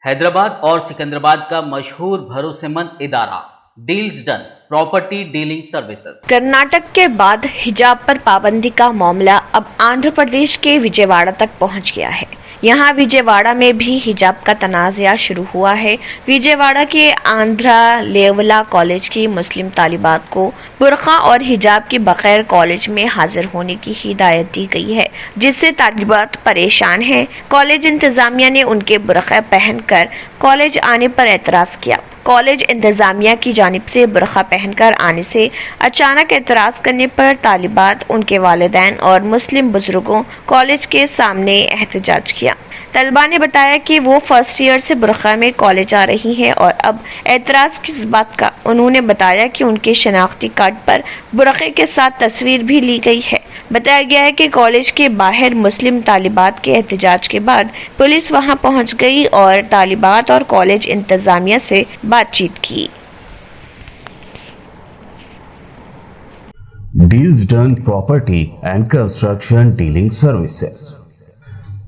हैदराबाद और सिकंदराबाद का मशहूर भरोसेमंद इदारा deals done property dealing services. Karnataka के बाद हिजाब पर पाबंदी का मामला अब आंध्र प्रदेश के विजयवाड़ा तक पहुंच गया है। यहाँ विजयवाड़ा में भी हिजाब का तनाज़ा शुरू हुआ है। विजयवाड़ा के आंध्रा लेवला कॉलेज की मुस्लिम तालिबात को बुरखा और हिजाब के बगैर कॉलेज में हाजिर होने की हिदायत दी गई है, जिससे तालिबात परेशान हैं। कॉलेज इंतजामिया ने उनके बुरखा पहनकर कॉलेज आने पर एतराज़ किया। कॉलेज इंतजामिया की जानिब से बुरखा पहनकर आने से अचानक एतराज़ करने पर तालिबात, उनके वालिदैन और मुस्लिम बुजुर्गों कॉलेज के सामने एहतजाज किया। तलबा ने बताया कि वो फर्स्ट ईयर से बुरखा में कॉलेज आ रही हैं और अब एतराज़ किस बात का। उन्होंने बताया कि उनके शनाख्ती कार्ड पर बुरखे के साथ तस्वीर भी ली गई है। बताया गया है कि कॉलेज के बाहर मुस्लिम तालिबात के एहतजाज के बाद पुलिस वहां पहुंच गई और तालिबात और कॉलेज इंतजामिया से बातचीत की। Deals Done Property and Construction Dealing Services.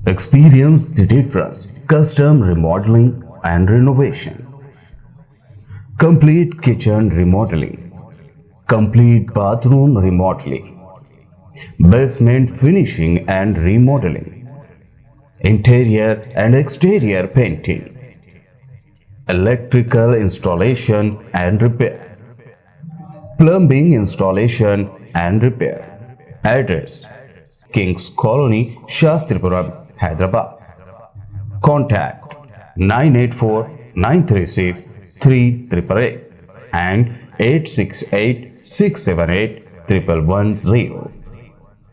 Experience the difference. Custom remodeling and renovation. Complete kitchen remodeling. Complete bathroom remodeling. Basement finishing and remodeling. Interior and exterior painting. Electrical installation and repair. Plumbing installation and repair. Address: Kings Colony, Shastripuram, Hyderabad. Contact 984-936-3888 and 868-678-1110.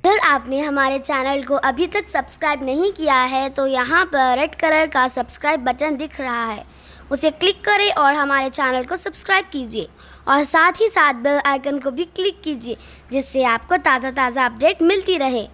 अगर आपने हमारे channel को अभी तक subscribe नहीं किया है तो यहाँ पर रेड कलर का सब्सक्राइब बटन दिख रहा है, उसे क्लिक करें और हमारे चैनल को सब्सक्राइब कीजिए और साथ ही साथ बेल आइकन को भी क्लिक कीजिए, जिससे आपको ताज़ा अपडेट मिलती रहे।